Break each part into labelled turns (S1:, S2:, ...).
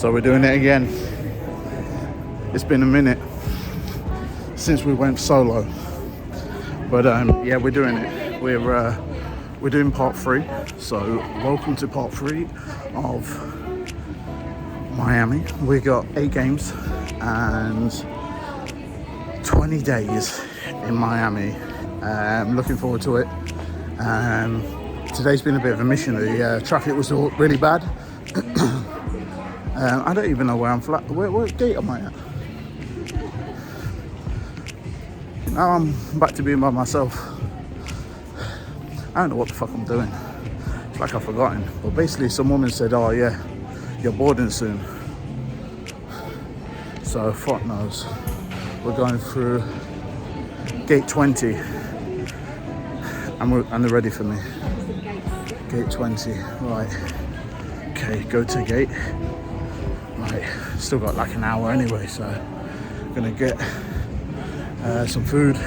S1: So we're doing it again. It's been a minute since we went solo, but yeah, we're doing it. We're doing part 3. So welcome to part 3 of Miami. We got 8 games and 20 days in Miami. Looking forward to it. Today's been a bit of a mission. The traffic was really bad. I don't even know where I'm flat. What gate am I at? Now I'm back to being by myself. I don't know what the fuck I'm doing. It's like I've forgotten. But basically some woman said, oh yeah, you're boarding soon. So fuck knows. We're going through gate 20. And they're ready for me. Gate 20, right. Okay, go to gate. Right, still got like an hour anyway, so I'm gonna get some food,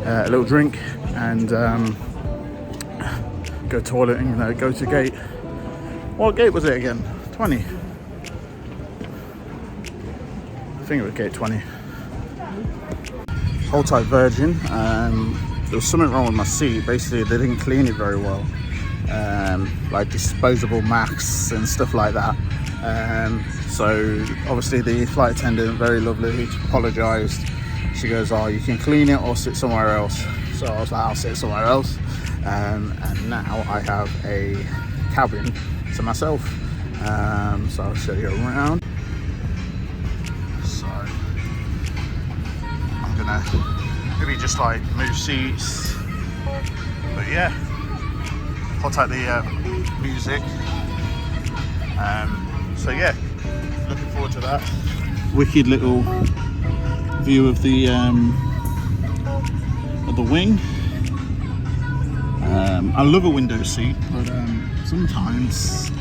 S1: a little drink, and go toilet and go to gate. What gate was it again? 20. I think it was gate 20. Hold tight Virgin. There was something wrong with my seat. Basically, they didn't clean it very well. Like disposable masks and stuff like that. So obviously the flight attendant, very lovely, apologised. She goes, oh, you can clean it or sit somewhere else. So I was like, I'll sit somewhere else. And now I have a cabin to myself. So I'll show you around. So I'm gonna maybe just like move seats. But yeah, hot out the music. So yeah, looking forward to that. Wicked little view of the wing. I love a window seat, but sometimes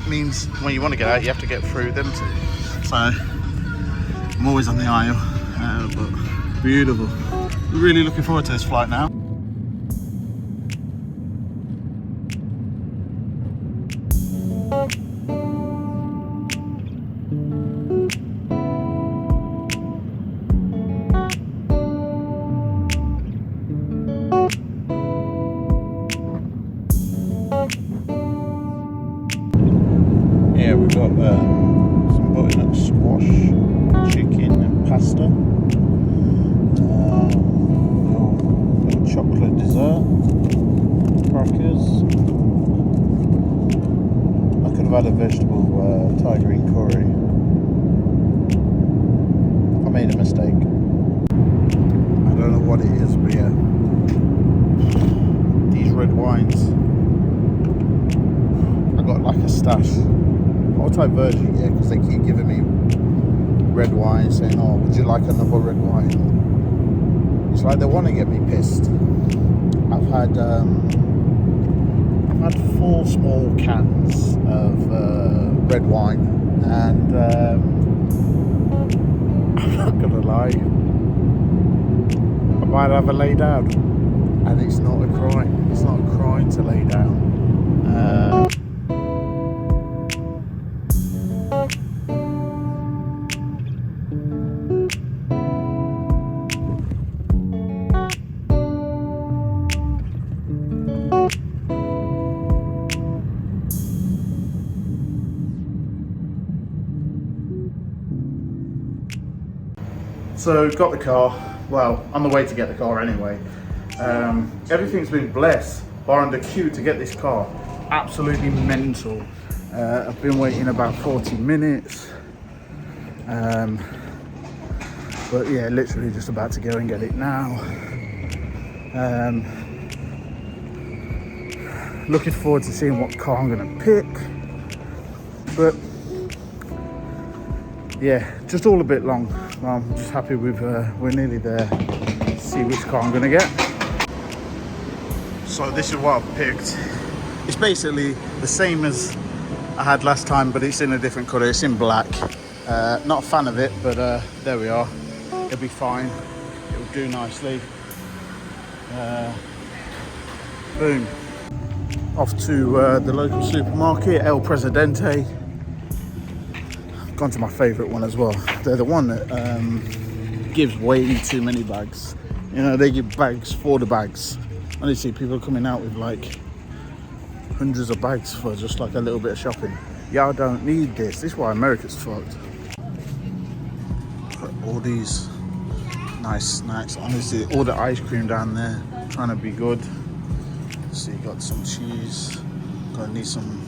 S1: means when you want to get out, you have to get through them too. So I'm always on the aisle, but beautiful. Really looking forward to this flight now. Yeah, we've got some butternut squash, chicken and pasta, little chocolate dessert, crackers. I could have had a vegetable Thai green curry. I made a mistake. I don't know what it is, but yeah, these red wines. I got like a stash. I'll try Virgin, yeah, because they keep giving me red wine, saying, oh, would you like another red wine? It's like they want to get me pissed. I've had 4 small cans of red wine, and I'm not gonna lie, I might have a lay down, and it's not a crime. It's not a crime to lay down. So got the car, well, on the way to get the car anyway. Everything's been blessed, barring the queue to get this car. Absolutely mental. I've been waiting about 40 minutes. But yeah, literally just about to go and get it now. Looking forward to seeing what car I'm gonna pick. But yeah, just all a bit long. I'm just happy we're nearly there. See which car I'm gonna get. So this is what I've picked. It's basically the same as I had last time, but it's in a different colour. It's in black. Not a fan of it, but there we are. It'll be fine. It'll do nicely. Boom. Off to the local supermarket, El Presidente. gone to my favourite one as well. They're the one that gives way too many bags. You know, they give bags for the bags. Honestly, people are coming out with like hundreds of bags for just like a little bit of shopping. Y'all don't need this. This is why America's fucked. Got all these nice snacks. Honestly, all the ice cream down there, trying to be good. So you got some cheese. Gonna need some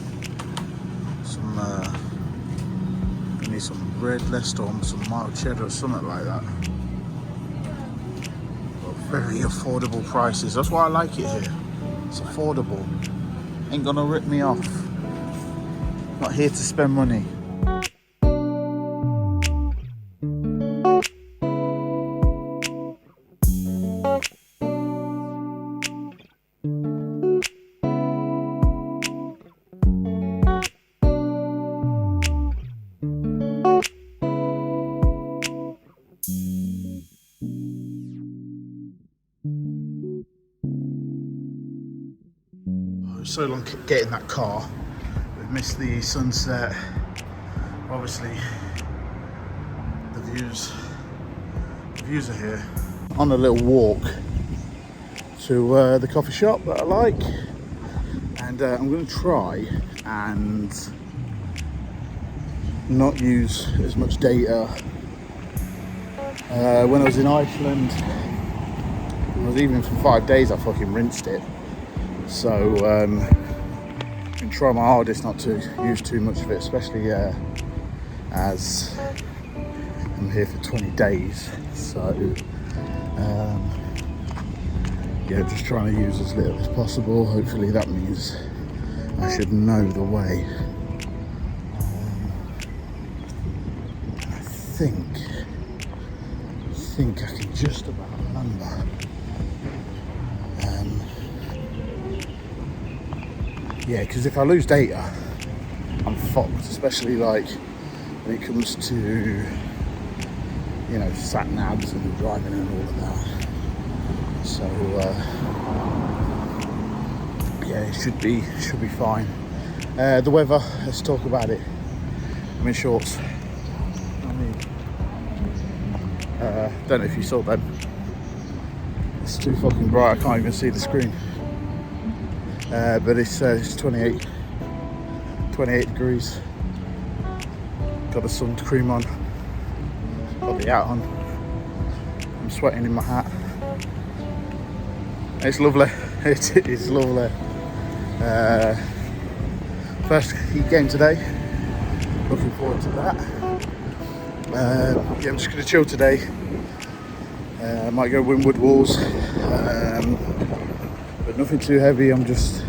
S1: bread, less or some mild cheddar or something like that. But very affordable prices. That's why I like it here. It's affordable. Ain't gonna rip me off. Not here to spend money. So long getting that car. We've missed the sunset. Obviously, the views are here. On a little walk to the coffee shop that I like, and I'm going to try and not use as much data. When I was in Iceland, I was even for 5 days. I fucking rinsed it. So I'm going to try my hardest not to use too much of it, especially as I'm here for 20 days. So yeah, just trying to use as little as possible. Hopefully that means I should know the way. I think I can just about remember. Yeah, because if I lose data, I'm fucked, especially like when it comes to, you know, sat navs and driving and all of that. So yeah, it should be fine. The weather, let's talk about it. I'm in shorts. Don't know if you saw them. It's too fucking bright, I can't even see the screen. But it's 28 degrees. Got the sun cream on. Got the hat on. I'm sweating in my hat. It's lovely. It is lovely. First heat game today. Looking forward to that. Yeah, I'm just going to chill today. Might go Windward Walls. But nothing too heavy. I'm just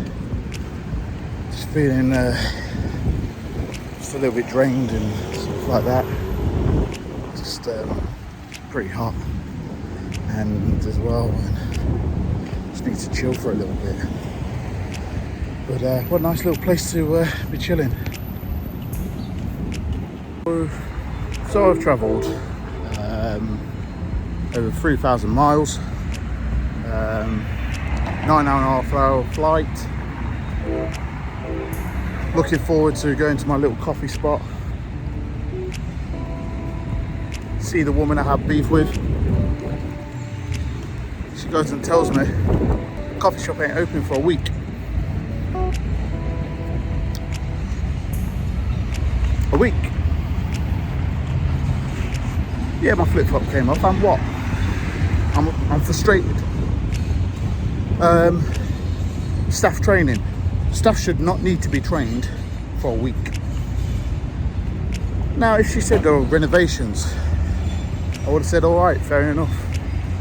S1: feeling just a little bit drained and stuff like that. Just pretty hot, and as well, just need to chill for a little bit. But what a nice little place to be chilling. So I've travelled over 3,000 miles. 9.5-hour flight. Looking forward to going to my little coffee spot. See the woman I have beef with. She goes and tells me the coffee shop ain't open for a week. A week. Yeah, my flip-flop came off. And what? I'm frustrated. Staff training. Staff should not need to be trained for a week. Now, if she said there were renovations, I would have said, all right, fair enough.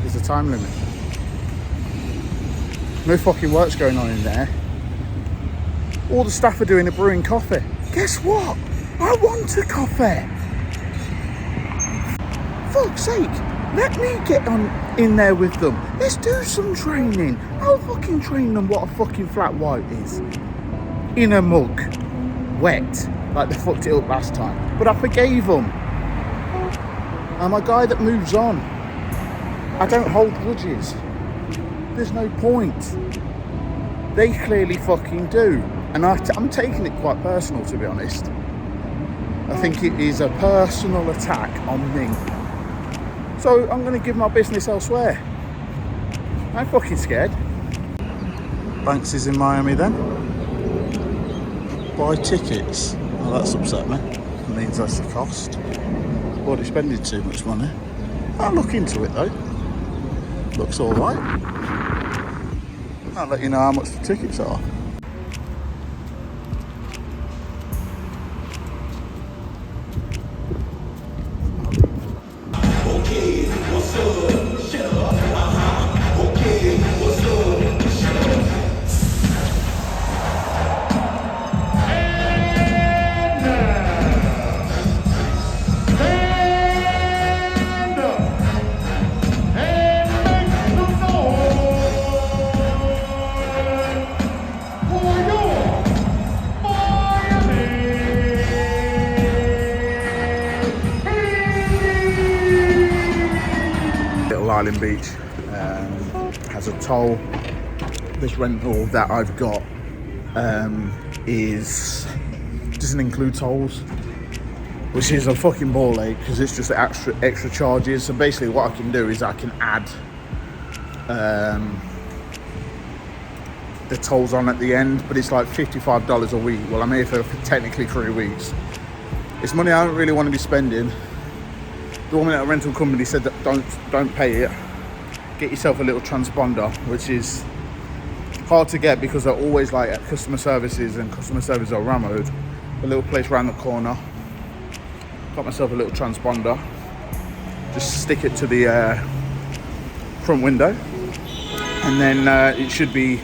S1: There's a time limit. No fucking work's going on in there. All the staff are doing are brewing coffee. Guess what? I want a coffee. Fuck's sake. Let me get on in there with them. Let's do some training. I'll fucking train them what a fucking flat white is. In a mug. Wet. Like they fucked it up last time. But I forgave them. I'm a guy that moves on. I don't hold grudges. There's no point. They clearly fucking do. And I'm taking it quite personal, to be honest. I think it is a personal attack on me. So I'm going to give my business elsewhere. I'm fucking scared. Banks is in Miami then. Buy tickets. Well, that's upset me. It means that's the cost. Already spending too much money. I'll look into it though. Looks alright. I'll let you know how much the tickets are.
S2: Okay, what's up? Shut up. Okay, what's up? Shut up.
S1: Little Island Beach has a toll. This rental that I've got doesn't include tolls, which is a fucking ball ache because it's just extra charges. So basically what I can do is I can add the tolls on at the end, but it's like $55 a week. Well, I'm here for technically 3 weeks. It's money I don't really want to be spending. The woman at a rental company said that don't pay it. Get yourself a little transponder, which is hard to get because they're always like at customer services, and customer services are rammed. A little place around the corner. Got myself a little transponder. Just stick it to the front window, and then it should be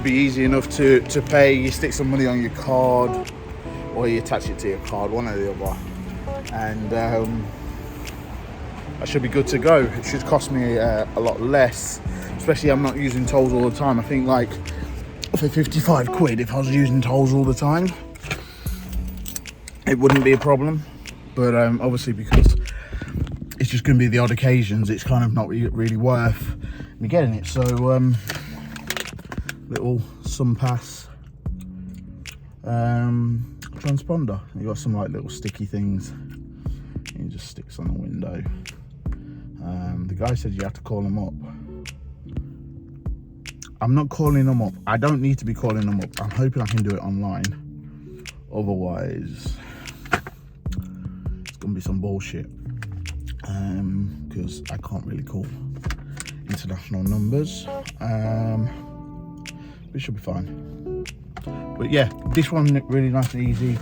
S1: easy enough to pay. You stick some money on your card, or you attach it to your card, one or the other, and I should be good to go. It should cost me a lot less, especially I'm not using tolls all the time. I think like for 55 quid, if I was using tolls all the time, it wouldn't be a problem. But obviously because it's just going to be the odd occasions, it's kind of not really worth me getting it. So little sun pass transponder. You got some like little sticky things. It just sticks on the window. The guy said you have to call them up. I'm not calling them up. I don't need to be calling them up. I'm hoping I can do it online. Otherwise, it's gonna be some bullshit. Because I can't really call international numbers. It should be fine. But yeah, this one really nice and easy.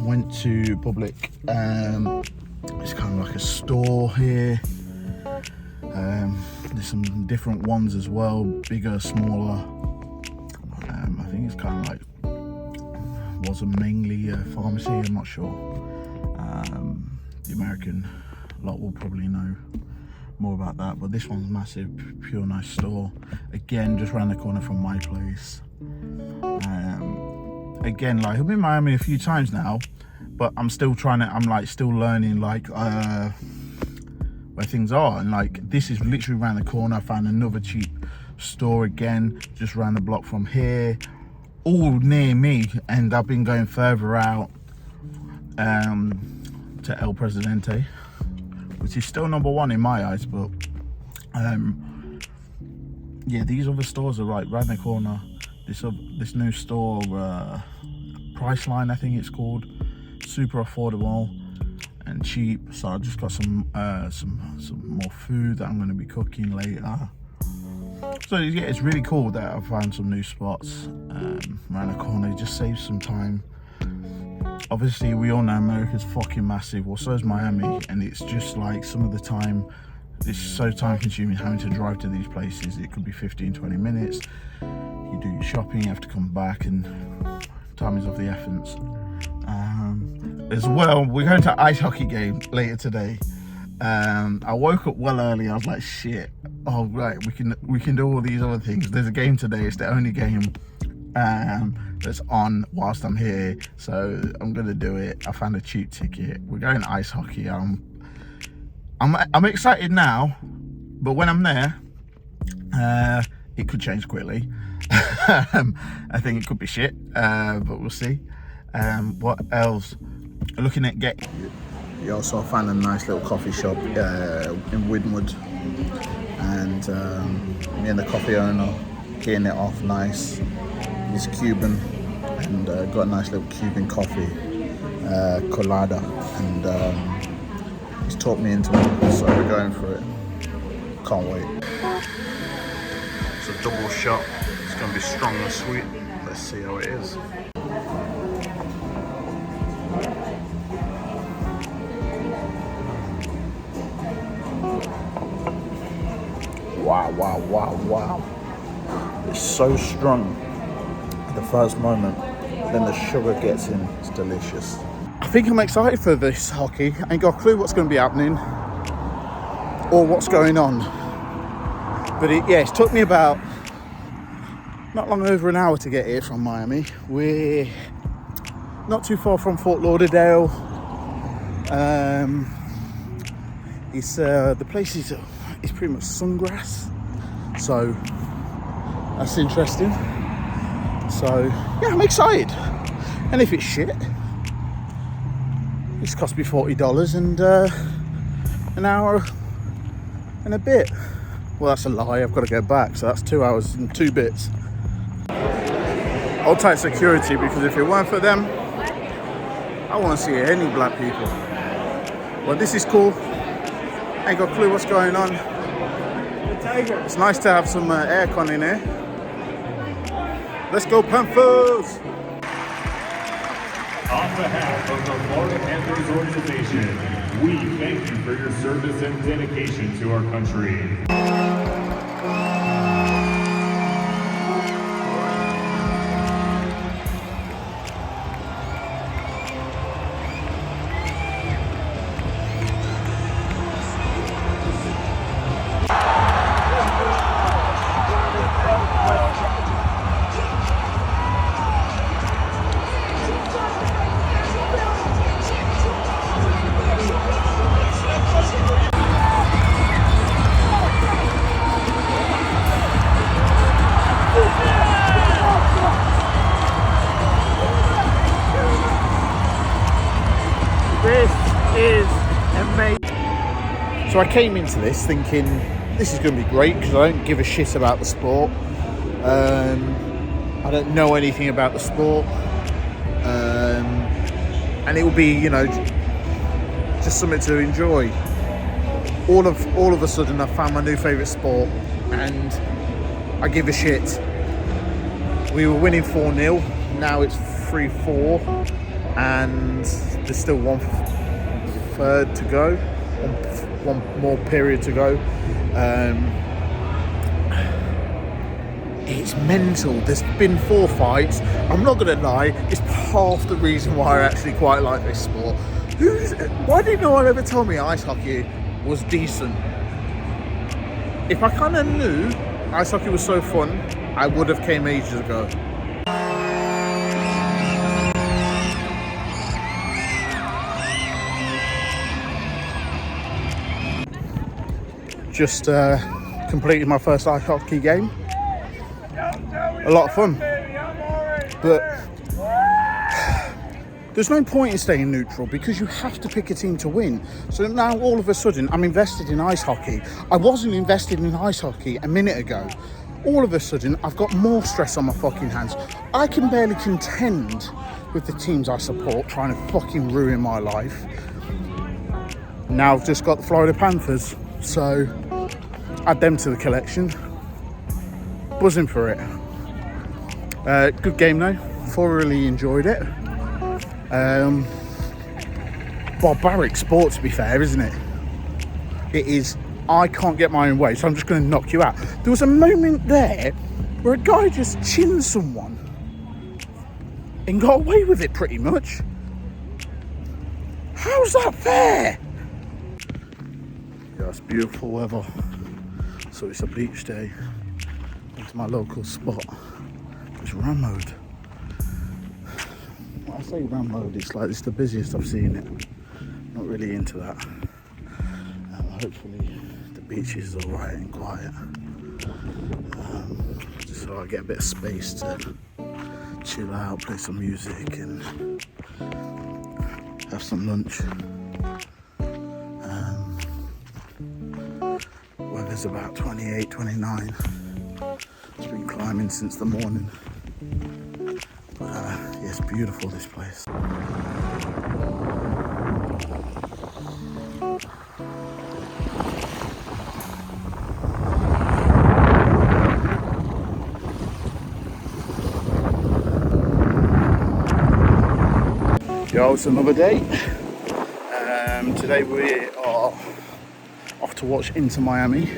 S1: Went to public. It's kind of like a store here. There's some different ones as well, bigger, smaller. I think it's kind of like, wasn't mainly a pharmacy, I'm not sure. The American lot will probably know more about that, but this one's massive, pure nice store. Again, just around the corner from my place. Again, like I've been in Miami a few times now, but I'm still still learning like where things are, and like this is literally around the corner. I found another cheap store again, just around the block from here, all near me, and I've been going further out to El Presidente, which is still number one in my eyes, but yeah, these other stores are like around the corner. This new store, Priceline, I think it's called, super affordable and cheap. So I just got some more food that I'm going to be cooking later. So yeah, it's really cool that I found some new spots around the corner. It just saves some time. Obviously, we all know America's fucking massive. Well, so is Miami, and it's just like some of the time, it's so time consuming having to drive to these places. It could be 15-20 minutes. You do your shopping, you have to come back, and time is of the essence. As well, we're going to ice hockey game later today. I woke up well early. I was like, shit, oh right, we can do all these other things. There's a game today. It's the only game that's on whilst I'm here, so I'm gonna do it. I found a cheap ticket. We're going to ice hockey. I'm excited now, but when I'm there, it could change quickly. I think it could be shit, but we'll see. What else? Looking at you also found a nice little coffee shop in Winwood, and me and the coffee owner getting it off nice. He's Cuban, and got a nice little Cuban coffee, colada, and he's talked me into it, so we're going for it. Can't wait. It's a double shot. It's going to be strong and sweet. Let's see how it is. Wow, wow, wow, wow. It's so strong at the first moment, then the sugar gets in. It's delicious. I think I'm excited for this hockey. I ain't got a clue what's going to be happening or what's going on. But it's took me about not long over an hour to get here from Miami. We're not too far from Fort Lauderdale. The place is pretty much sungrass, so that's interesting. So yeah, I'm excited. And if it's shit, it's cost me $40 and an hour and a bit. Well, that's a lie. I've got to go back, so that's 2 hours and 2 bits. Hold tight security, because if it weren't for them, I won't see any black people. Well, this is cool. Ain't got a clue what's going on. It's nice to have some aircon in here. Let's go Panthers!
S3: On behalf of the Florida Panthers organization, we thank you for your service and dedication to our country.
S1: This is amazing. So I came into this thinking this is going to be great, because I don't give a shit about the sport. I don't know anything about the sport, and it will be, just something to enjoy. All of a sudden, I found my new favourite sport, and I give a shit. We were winning 4-0. Now it's 3-4, and there's still 1/3 to go. One more period to go. It's mental. There's been 4 fights. I'm not gonna lie, it's half the reason why I actually quite like this sport. Why didn't no one ever tell me ice hockey was decent? If I kind of knew ice hockey was so fun, I would have came ages ago. Just completed my first ice hockey game. A lot of fun, but there's no point in staying neutral, because you have to pick a team to win. So now all of a sudden I'm invested in ice hockey. I wasn't invested in ice hockey a minute ago. All of a sudden I've got more stress on my fucking hands. I can barely contend with the teams I support, trying to fucking ruin my life. Now I've just got the Florida Panthers, so add them to the collection. Buzzing for it. Good game though, thoroughly enjoyed it. Barbaric sport, to be fair, isn't it? It is. I can't get my own way, so I'm just going to knock you out. There was a moment there where a guy just chinned someone and got away with it, pretty much. How's that fair? Yeah, it's beautiful weather. So it's a beach day. It's my local spot. It's Ramode. When I say Ramode, it's like it's the busiest I've seen it. Not really into that. Hopefully the beach is alright and quiet. Just so I get a bit of space to chill out, play some music and have some lunch. Weather's about 28, 29. It's been climbing since the morning. But yeah, it's beautiful, this place. Yo, it's another day. Today we are off to watch Inter Miami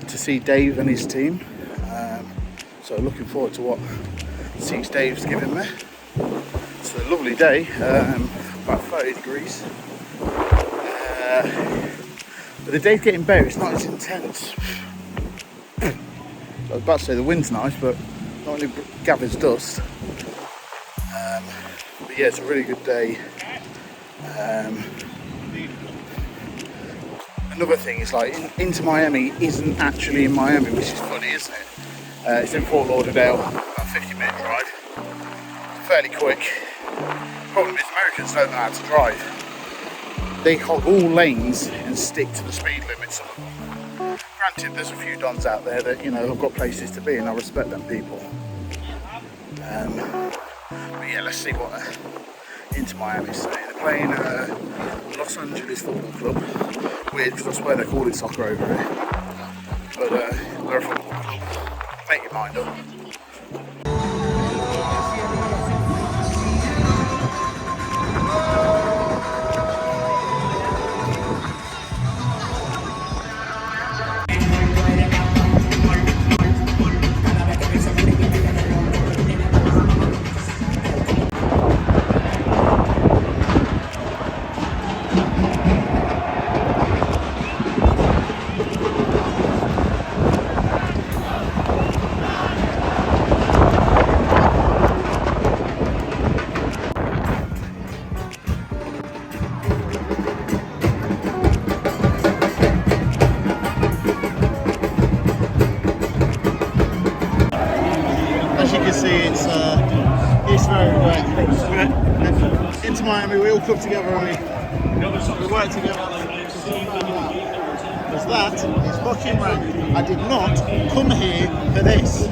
S1: to see Dave and his team. So looking forward to what seats Dave's giving me. It's a lovely day, about 30 degrees. But the day's getting better, it's not as intense. I was about to say the wind's nice, but not only gathers dust. But yeah, it's a really good day. Another thing is like Inter Miami isn't actually in Miami, which is funny, isn't it? It's in Fort Lauderdale, about a 50-minute drive. Fairly quick. Problem is Americans don't know how to drive. They hog all lanes and stick to the speed limits. Granted, there's a few dons out there that, you know, have got places to be, and I respect them people. But yeah, let's see what Inter Miami's saying. They're playing Los Angeles Football Club. Weird, because I swear they call it soccer over here. But they're a football club. Make your mind up. It's very wet. Inter Miami, we all club together and we work together. Because that is fucking rain. I did not come here for this.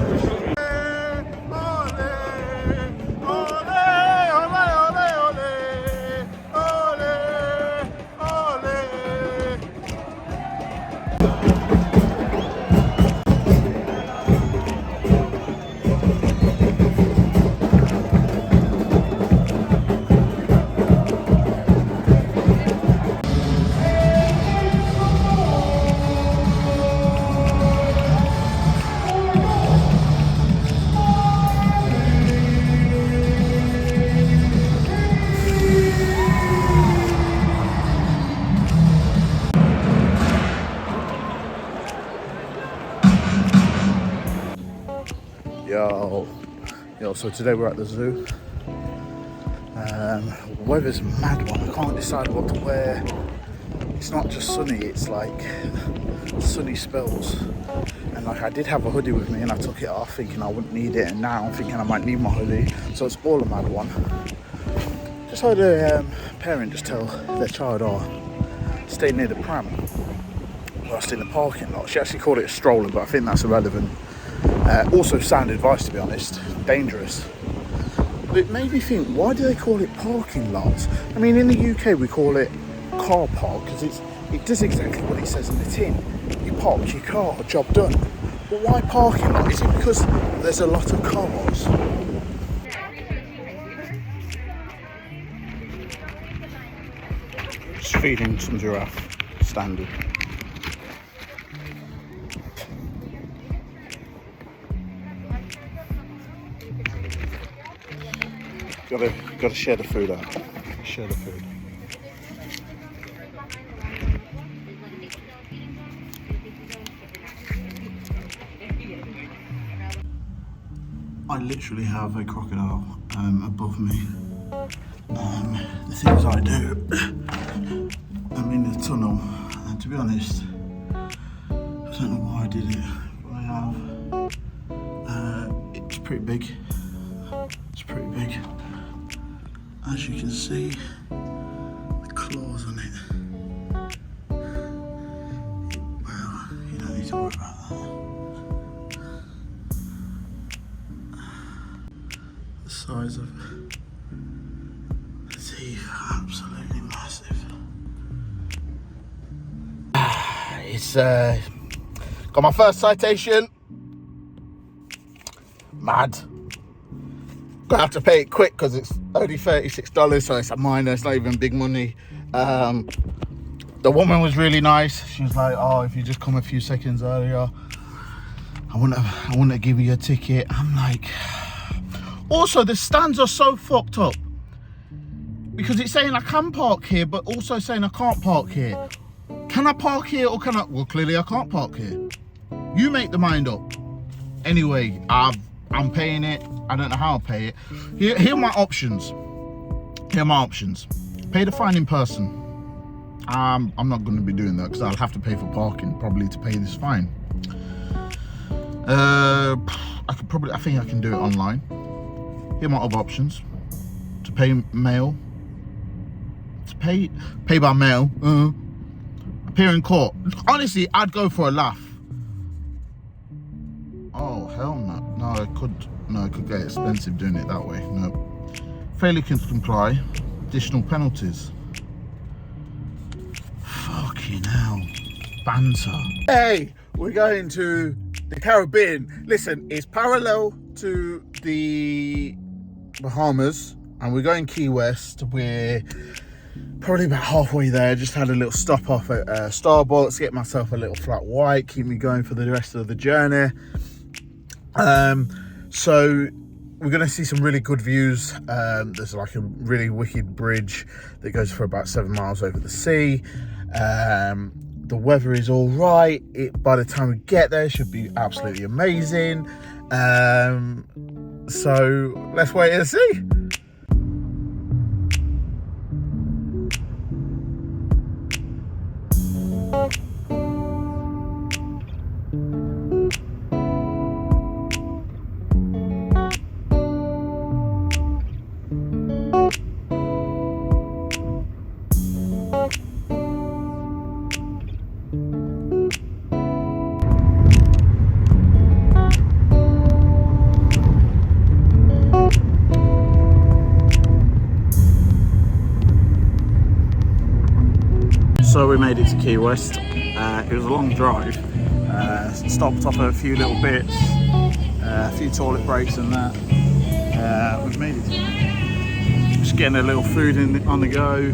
S1: Yo, so today we're at the zoo. Weather's a mad one. I can't decide what to wear. It's not just sunny, it's like sunny spells. And like I did have a hoodie with me and I took it off thinking I wouldn't need it, and now I'm thinking I might need my hoodie. So it's all a mad one. Just heard a parent just tell their child, stay near the pram whilst in the parking lot. She actually called it a stroller, but I think that's irrelevant. Also sound advice, to be honest, dangerous. But it made me think, why do they call it parking lots? I mean, in the UK we call it car park because it does exactly what it says in the tin. You park your car, job done. But why parking lot? Is it because there's a lot of cars? Just feeding some giraffe, standard. Gotta share the food out. Share the food. I literally have a crocodile above me. The things I do, I'm in the tunnel, and to be honest, I don't know why I did it, but I have. It's pretty big. It's It's pretty big. As you can see, the claws on it. Well, you don't need to worry about that. The size of the teeth, absolutely massive. It's got my first citation. Mad. Gonna have to pay it quick because it's only $36, so it's a minor, it's not even big money. The woman was really nice. She was like, oh, if you just come a few seconds earlier, I wouldn't have given you a ticket. I'm like, also the stands are so fucked up because it's saying I can park here, but also saying I can't park here. Can I park here or can I? Well, clearly I can't park here. You make the mind up. Anyway, I'm paying it. I don't know how I'll pay it. Here are my options. Here are my options. Pay the fine in person. I'm not going to be doing that because I'll have to pay for parking probably to pay this fine. I think I can do it online. Here are my other options. To pay mail. To pay by mail. Appear in court. Honestly, I'd go for a laugh. Oh hell no! No, it could get expensive doing it that way. No. Failure to comply. Additional penalties. Fucking hell. Banter. Hey, we're going to the Caribbean. Listen, it's parallel to the Bahamas, and we're going Key West. We're probably about halfway there. Just had a little stop off at Starbucks, get myself a little flat white, keep me going for the rest of the journey. So we're going to see some really good views. There's like a really wicked bridge that goes for about 7 miles over the sea. The weather is all right. By the time we get there, it should be absolutely amazing. So let's wait and see. So we made it to Key West. It was a long drive. Stopped off at a few little bits, a few toilet breaks and that. We've made it. Just getting a little food on the go.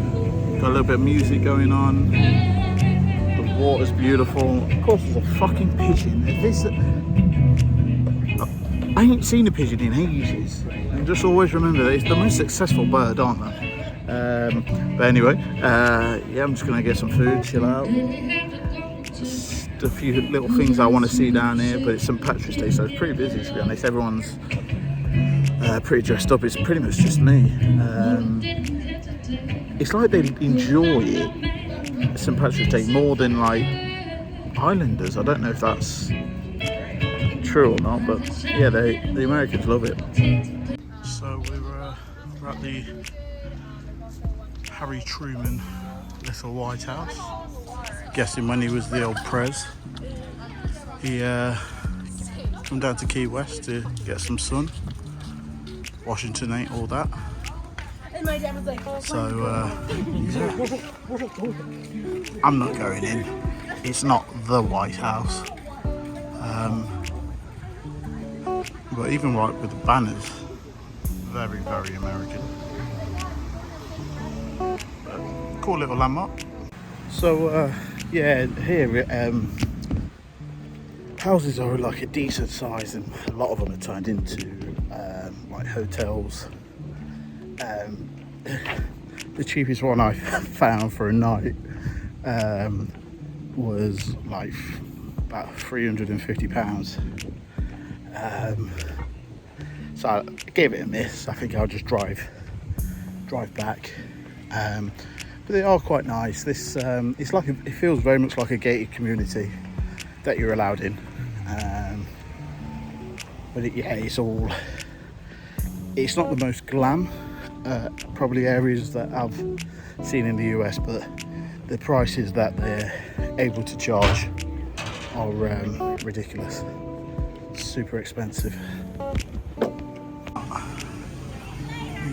S1: Got a little bit of music going on. The water's beautiful. Of course, there's a fucking pigeon. I ain't seen a pigeon in ages. And just always remember that it's the most successful bird, aren't they? But anyway, yeah, I'm just gonna get some food, chill out. Just a few little things I want to see down here, but it's St. Patrick's Day, so it's pretty busy to be honest. Everyone's pretty dressed up. It's pretty much just me. It's like they enjoy it, St. Patrick's Day, more than like Islanders. I don't know if that's true or not, but yeah, the Americans love it. So we're at the Harry Truman little White House. Guessing when he was the old Prez. He come down to Key West to get some sun. Washington ain't all that. So yeah. I'm not going in. It's not the White House. But even right with the banners, very, very American. But cool little landmark. So yeah, here houses are like a decent size, and a lot of them are turned into like hotels. The cheapest one I found for a night was like about £350. So I gave it a miss. I think I'll just drive back. But they are quite nice. This it's like it feels very much like a gated community that you're allowed in. But yeah, It's not the most glam, probably areas that I've seen in the US, but the prices that they're able to charge are ridiculous. Super expensive.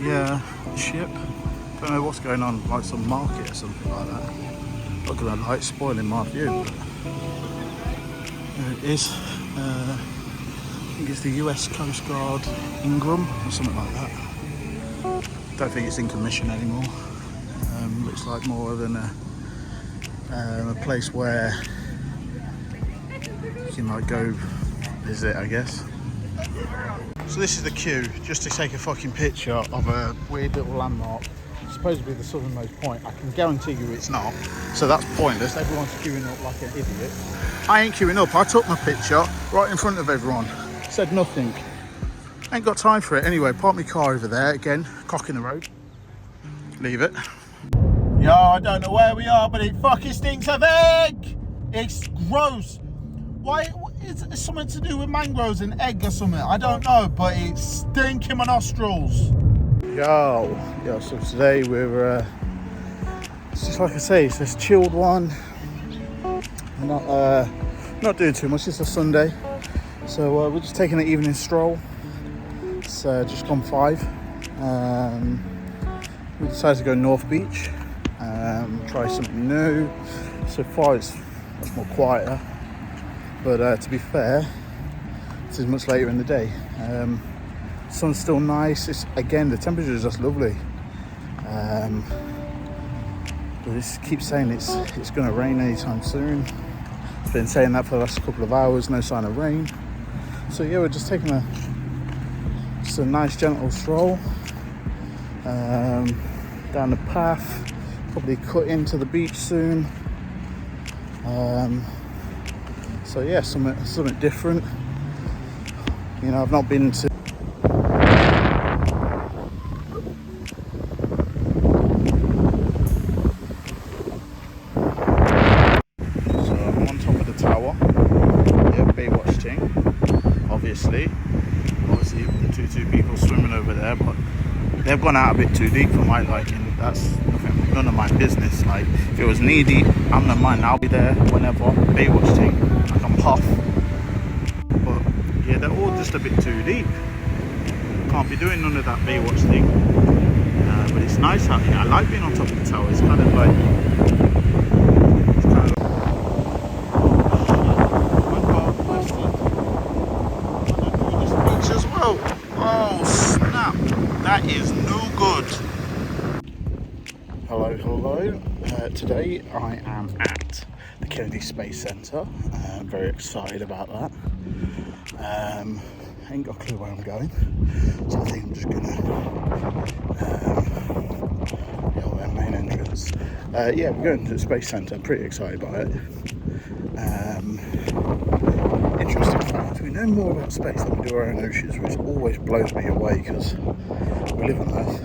S1: Yeah, ship. Don't know what's going on, like some market or something like that. Look at that light spoiling my view. But there it is. I think it's the US Coast Guard Ingram or something like that. Don't think it's in commission anymore. Looks like more than a place where you can like go visit, I guess. So this is the queue, just to take a fucking picture of a weird little landmark. It's supposed to be the southernmost point. I can guarantee you it's not. So that's pointless. Everyone's queuing up like an idiot. I ain't queuing up. I took my picture right in front of everyone. Said nothing. Ain't got time for it. Anyway, park my car over there again. Cock in the road. Leave it. Yo, I don't know where we are, but it fucking stinks of egg. It's gross. Why? It's something to do with mangroves and egg or something. I don't know, but it's stinking my nostrils. Yo, so today we're, it's just like I say, it's this chilled one. Not doing too much, it's a Sunday. So we're just taking an evening stroll. It's just gone 5. We decided to go North Beach, try something new. So far it's much more quieter. But to be fair, this is much later in the day. Sun's still nice. It's, again, the temperature is just lovely. But it keeps saying it's going to rain anytime soon. It's been saying that for the last couple of hours. No sign of rain. So yeah, we're just taking just a nice gentle stroll down the path. Probably cut into the beach soon. So yeah, something different. You know, I've not been to. So I'm on top of the tower. Yeah, Baywatch thing. Obviously, the two people swimming over there, but they've gone out a bit too deep for my liking. That's none of my business. Like, if it was knee deep, I'm not mind. I'll be there whenever. Baywatch thing. I'm puff, but yeah, they're all just a bit too deep. Can't be doing none of that Baywatch thing, but it's nice out here. I like being on top of the tower. It's kind of like, beach as well. Oh snap, that is no good. Hello. Today I am at the Kennedy Space Center. I'm very excited about that. Ain't got a clue where I'm going, so I think I'm just gonna their main entrance. Yeah, we're going to the Space Center. I'm pretty excited about it. Interesting fact, we know more about space than we do our own oceans, which always blows me away because we live on Earth.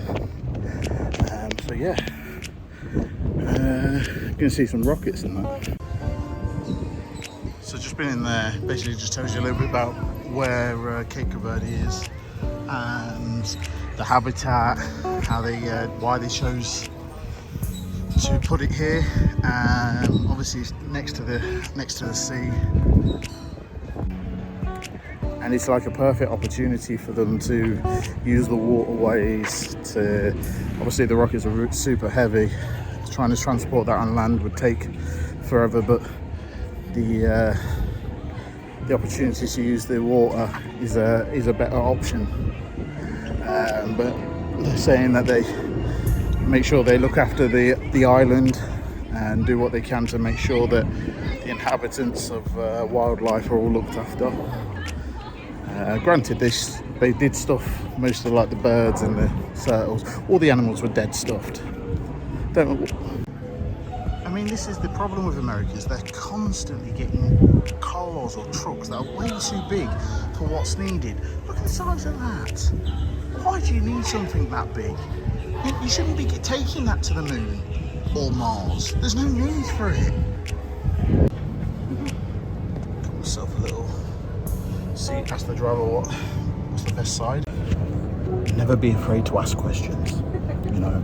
S1: So yeah. Gonna see some rockets and that. So just been in there, basically just tells you a little bit about where Cape Verde is and the habitat, how they, why they chose to put it here. Obviously it's next to the sea, and it's like a perfect opportunity for them to use the waterways to. Obviously the rockets are super heavy. Trying to transport that on land would take forever, but the opportunity to use the water is a better option. But they're saying that they make sure they look after the island and do what they can to make sure that the inhabitants of wildlife are all looked after. Granted, they did stuff most of like the birds and the turtles. All the animals were dead stuffed. I mean, this is the problem with America, is they're constantly getting cars or trucks that are way too big for what's needed. Look at the size of that. Why do you need something that big? You shouldn't be taking that to the moon or Mars. There's no need for it. Got myself a little seat, ask the driver what's the best side. never be afraid to ask questions. You know,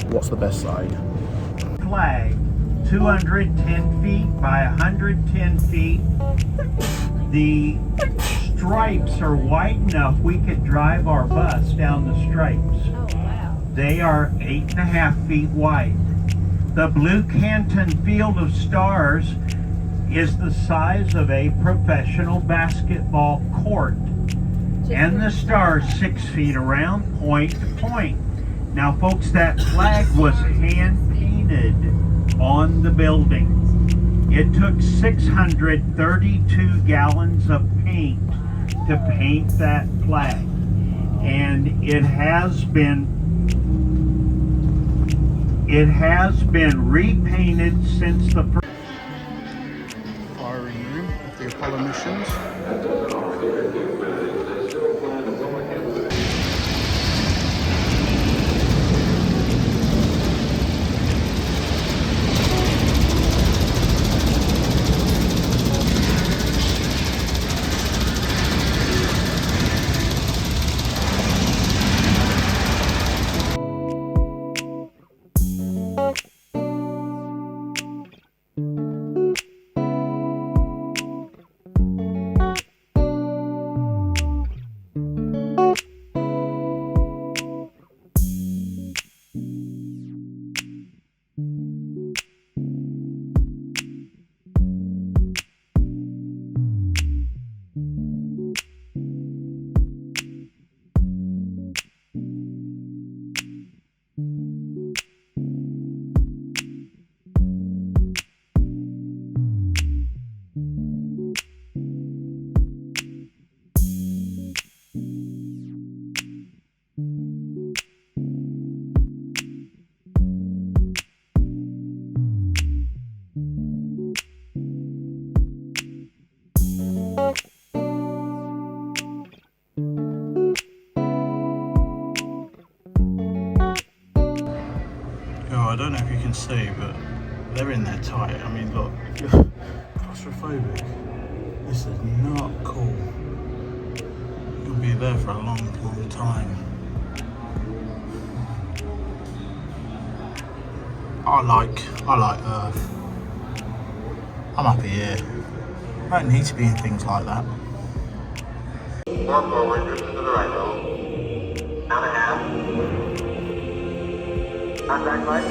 S1: what's the best side?
S4: Flag, 210 feet by 110 feet. The stripes are wide enough we could drive our bus down the stripes.
S5: Oh, wow.
S4: They are 8.5 feet wide. The Blue Canton Field of Stars is the size of a professional basketball court. And the stars 6 feet around, point to point. Now folks, that flag was hand painted on the building. It took 632 gallons of paint to paint that flag. And it has been repainted since the first
S1: Firing room of the Apollo missions. I don't know if you can see, but they're in there tight. I mean, look, if you're claustrophobic, this is not cool. You'll be there for a long, long time. I like Earth. I'm happy here. I don't need to be in things like that.
S6: More forward, drifts to the right roll. Down a half. Contact light.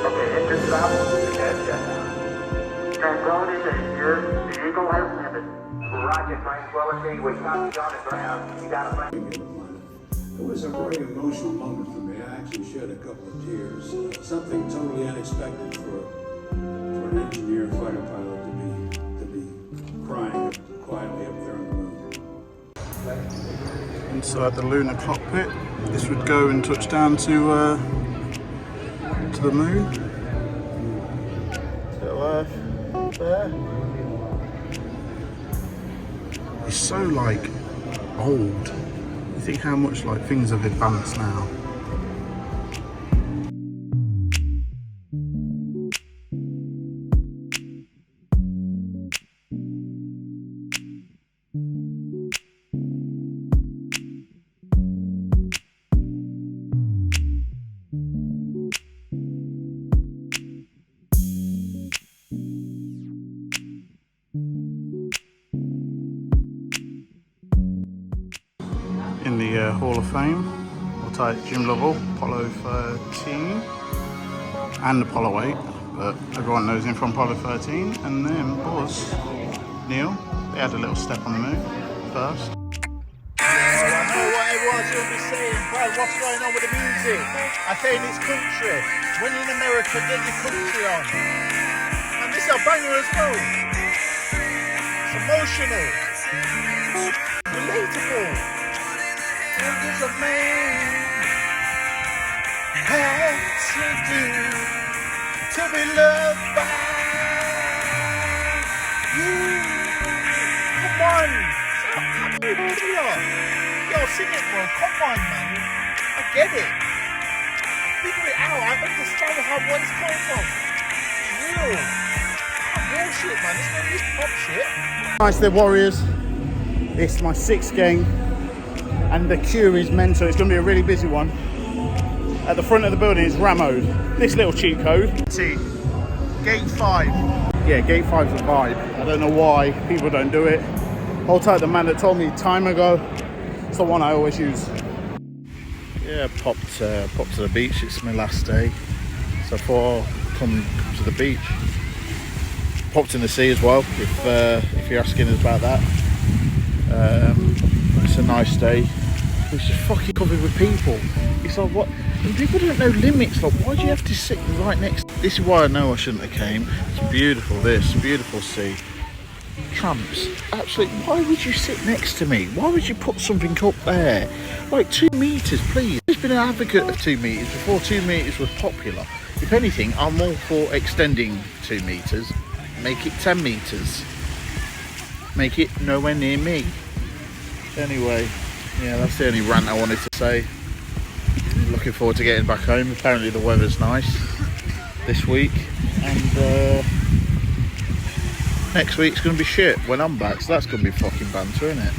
S6: Okay, engine stop. And jet down. Tranquility base here. The Eagle has landed. Roger, Tranquility. We copy on the ground. You got a plane.
S7: It was a very emotional moment for me. I actually shed a couple of tears. Something totally unexpected for an engineer and fighter pilot to be crying quietly up there on the moon.
S1: Inside the lunar cockpit, this would go and touch down to the moon. Little Earth there. It's so like old. You think how much like things have advanced now. In the Hall of Fame, we'll take Jim Lovell, Apollo 13 and Apollo 8, but everyone knows him from Apollo 13, and then Buzz, Neil, they had a little step on the moon first.
S8: I know what everyone's going to be saying, Brad, what's going on with the music? I say in this country, when you're in America, get your country on. And this is a banger as well. It's emotional. Relatable. What does a man have to do to be loved by you? Come on. Yo, sing it, bro. Come on, man. I get it. Figure it out. I understand where it's coming from. It's real. Not bullshit, man. It's not this pop shit.
S1: Nice, the Warriors. It's my 6th game. and the queue is mental. It's going to be a really busy one. At the front of the building is Ramoed. This little cheat code. See, gate 5. Yeah, gate 5's a vibe. I don't know why people don't do it. Hold tight, the man that told me time ago. It's the one I always use. Yeah, popped to the beach. It's my last day, so I thought I'll come to the beach. Popped in the sea as well, if you're asking us about that. It's a nice day. It's just fucking covered with people. It's like, what? And people don't know limits. Like, why do you have to sit right next? This is why I know I shouldn't have came. It's beautiful. This beautiful sea. Tramps, absolutely. Why would you sit next to me? Why would you put something up there? Like 2 meters, please. I've been an advocate of 2 meters before 2 meters was popular. If anything, I'm all for extending 2 meters. Make it 10 meters. Make it nowhere near me. Anyway, yeah, that's the only rant I wanted to say. Looking forward to getting back home. Apparently the weather's nice this week, and next week's going to be shit when I'm back, so that's going to be fucking banter, isn't it?